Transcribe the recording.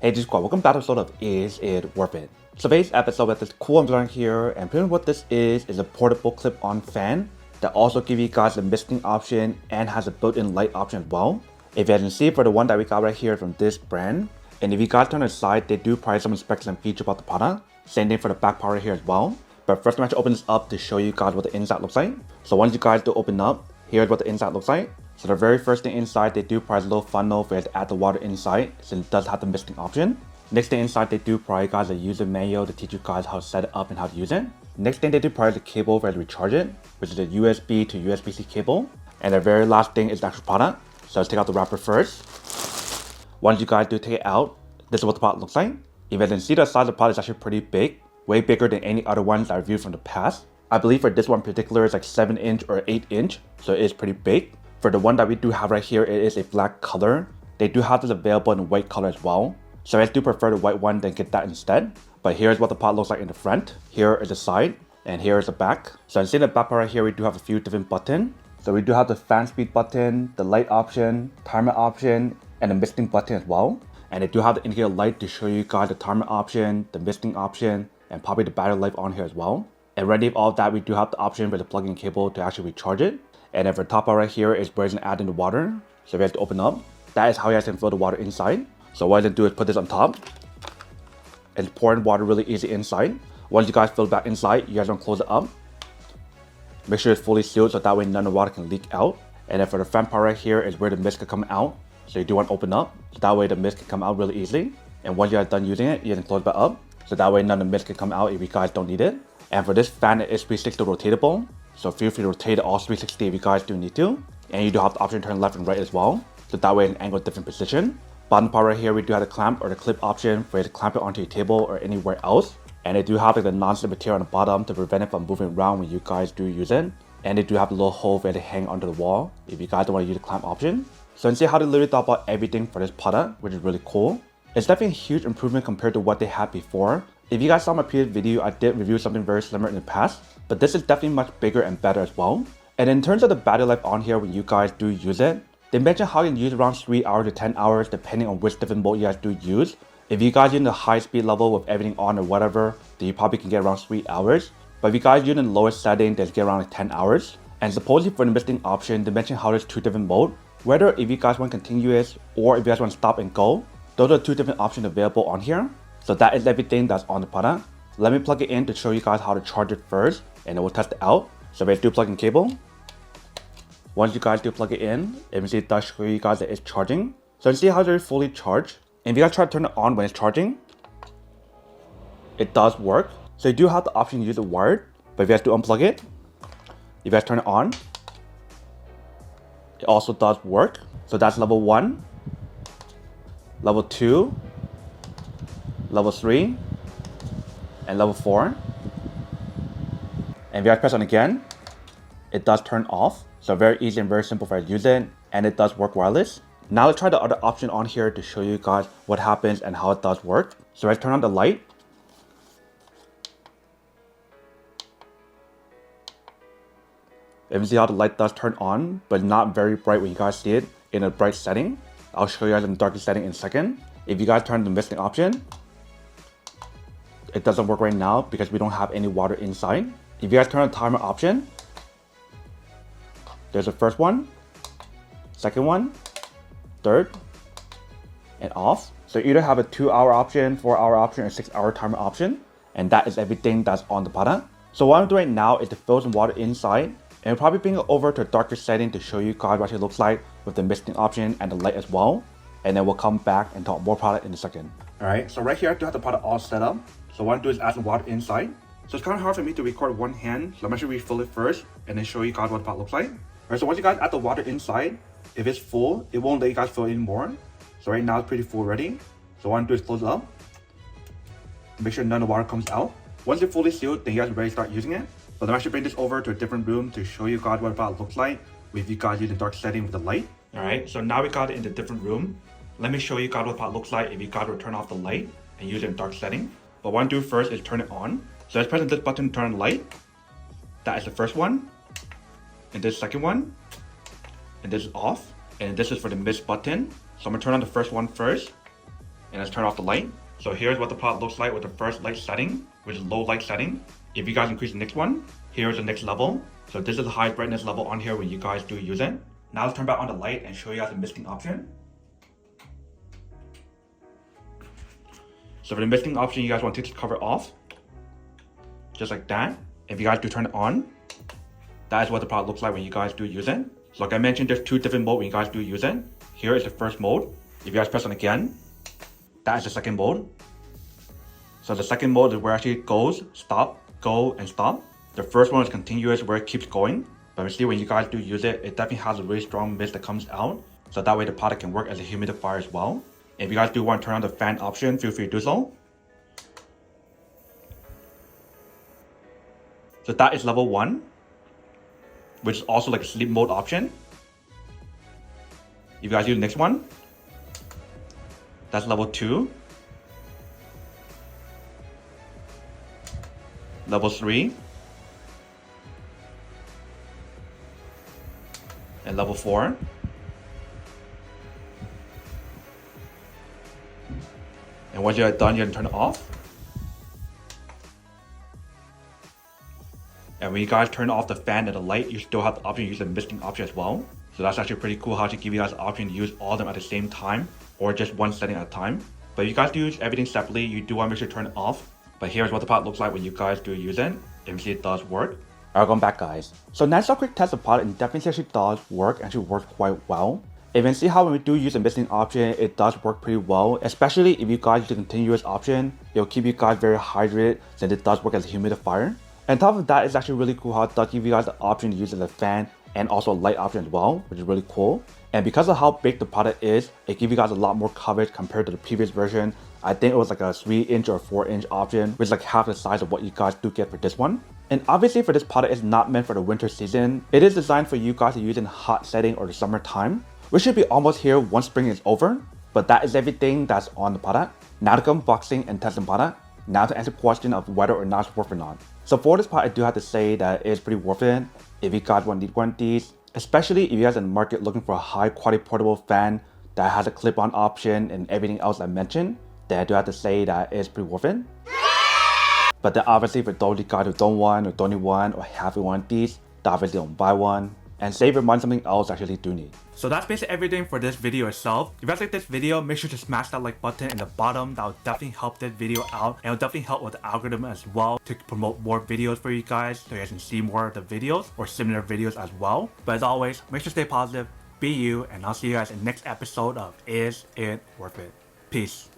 Hey G Squad, welcome back to episode of Is It Worth It? So today's episode with this cool umbrella here, and pretty much what this is a portable clip-on fan that also gives you guys a misting option and has a built-in light option as well. If you haven't seen for the one that we got right here from this brand, and if you guys turn aside, they do provide some specs and features about the product. Same thing for the back part right here as well. But first I'm going to open this up to show you guys what the inside looks like. So once you guys do open up, here's what the inside looks like. So the very first thing inside, they do provide a little funnel for you to add the water inside, since it does have the misting option. Next thing inside, they do provide guys a user manual to teach you guys how to set it up and how to use it. Next thing, they do provide the cable for you to recharge it, which is a USB to USB-C cable. And the very last thing is the actual product. So let's take out the wrapper first. Once you guys do take it out, this is what the product looks like. If you can see, the size of the product is actually pretty big, way bigger than any other ones I reviewed from the past. I believe for this one in particular, it's like 7-inch or 8-inch, so it is pretty big. For the one that we do have right here, it is a black color. They do have this available in white color as well. So I do prefer the white one, then get that instead. But here's what the pot looks like in the front. Here is the side, and here is the back. So in the back part right here, we do have a few different buttons. So we do have the fan speed button, the light option, timer option, and the misting button as well. And they do have the indicator light to show you guys the timer option, the misting option, and probably the battery life on here as well. And ready with all of that, we do have the option for the plug-in cable to actually recharge it. And then for the top part right here is where it's going to add in the water. So we have to open up. That is how you guys can fill the water inside. So what I'm going to do is put this on top and pour in water really easy inside. Once you guys fill it back inside, you guys want to close it up. Make sure it's fully sealed so that way none of the water can leak out. And then for the fan part right here is where the mist can come out. So you do want to open up, so that way the mist can come out really easily. And once you guys are done using it, you can close it back up. So that way none of the mist can come out if you guys don't need it. And for this fan, it is 360 rotatable. So feel free to rotate it all 360 if you guys do need to. And you do have the option to turn left and right as well. So that way it can angle a different position. Bottom part right here, we do have the clamp or the clip option for you to clamp it onto your table or anywhere else. And they do have like the non-slip material on the bottom to prevent it from moving around when you guys do use it. And they do have a little hole for you to hang onto the wall if you guys don't want to use the clamp option. So you see how they literally thought about everything for this product, which is really cool. It's definitely a huge improvement compared to what they had before. If you guys saw my previous video, I did review something very similar in the past, but this is definitely much bigger and better as well. And in terms of the battery life on here when you guys do use it, they mention how you can use around 3 hours to 10 hours depending on which different mode you guys do use. If you guys use the high speed level with everything on or whatever, then you probably can get around 3 hours. But if you guys use in the lowest setting, then get around like 10 hours. And supposedly for the misting option, they mention how there's 2 different modes. Whether if you guys want continuous or if you guys want to stop and go, those are 2 different options available on here. So that is everything that's on the product. Let me plug it in to show you guys how to charge it first, and then we'll test it out. So we do plug in cable. Once you guys do plug it in, you can see it does show you guys that it's charging. So you see how it's fully charged. And if you guys try to turn it on when it's charging, it does work. So you do have the option to use it wired, but if you guys do unplug it, if you guys turn it on, it also does work. So that's level 1, level 2, level 3, and level 4. And if you guys press on again, it does turn off. So very easy and very simple for you to use it, and it does work wireless. Now let's try the other option on here to show you guys what happens and how it does work. So let's turn on the light. You can see how the light does turn on, but not very bright when you guys see it in a bright setting. I'll show you guys in the darkest setting in a second. If you guys turn the misting option, it doesn't work right now because we don't have any water inside. If you guys turn on the timer option, there's the first one, second one, third, and off. So you either have a 2-hour option, 4-hour option, or 6-hour timer option. And that is everything that's on the product. So what I'm doing right now is to fill some water inside, and probably bring it over to a darker setting to show you guys what it looks like with the misting option and the light as well. And then we'll come back and talk more product in a second. Alright, so right here I do have the product all set up. So what I'm doing is add some water inside. So it's kind of hard for me to record one hand, so I'm actually refill it first and then show you guys what the product looks like. Alright, so once you guys add the water inside, if it's full, it won't let you guys fill in more. So right now it's pretty full already. So what I'm doing is close it up. Make sure none of the water comes out. Once it's fully sealed, then you guys are ready to start using it. But I'm actually bring this over to a different room to show you guys what the product looks like with you guys using the dark setting with the light. Alright, so now we got it in the different room. Let me show you guys what the product looks like if you guys will turn off the light and use it in dark setting. But what I'm doing first is turn it on. So let's press this button to turn on the light. That is the first one. And this second one. And this is off. And this is for the mist button. So I'm gonna turn on the first one first. and let's turn off the light. So here's what the product looks like with the first light setting, which is low light setting. If you guys increase the next one, here's the next level. So this is the highest brightness level on here when you guys do use it. Now let's turn back on the light and show you guys the misting option. So for the misting option, you guys want to take the cover off, just like that. If you guys do turn it on, that is what the product looks like when you guys do use it. So like I mentioned, there's two different modes when you guys do use it. Here is the first mode. If you guys press on again, that is the second mode. So the second mode is where it actually goes, stop, go, and stop. The first one is continuous, where it keeps going. But you see when you guys do use it, it definitely has a really strong mist that comes out. So that way the product can work as a humidifier as well. If you guys do want to turn on the fan option, feel free to do so. So that is level 1, which is also like a sleep mode option. If you guys do the next one, that's level 2. Level 3. And level 4. And once you're done, you can turn it off. And when you guys turn off the fan and the light, you still have the option to use the misting option as well. So that's actually pretty cool how to give you guys the option to use all of them at the same time, or just one setting at a time. But if you guys do use everything separately, you do want to make sure to turn it off. But here's what the product looks like when you guys do use it. You can see it does work. Alright, going back guys. So nice quick test of the product, and definitely actually does work, and actually works quite well. If you can see how when we do use the misting option, it does work pretty well, especially if you guys use the continuous option. It'll keep you guys very hydrated since it does work as a humidifier. And on top of that, it's actually really cool how it does give you guys the option to use it as a fan and also a light option as well, which is really cool. And because of how big the product is, it gives you guys a lot more coverage compared to the previous version. I think it was like a 3-inch or 4-inch option, which is like half the size of what you guys do get for this one. And obviously for this product, it's not meant for the winter season. It is designed for you guys to use in hot setting or the summertime, which should be almost here once spring is over. But that is everything that's on the product. Now to come unboxing and testing the product. Now to answer the question of whether or not it's worth it or not. So for this part, I do have to say that it is pretty worth it. If you guys want one of these, especially if you guys in the market looking for a high quality portable fan that has a clip-on option and everything else I mentioned, then I do have to say that it is pretty worth it. But then obviously for those of you guys who don't want or don't need one or have one of these, then obviously don't buy one. And save your money on something else actually do need. So that's basically everything for this video itself. If you guys like this video, make sure to smash that like button in the bottom. That will definitely help this video out, and it'll definitely help with the algorithm as well to promote more videos for you guys, so you guys can see more of the videos or similar videos as well. But as always, make sure to stay positive, be you, and I'll see you guys in the next episode of Is It Worth It? Peace.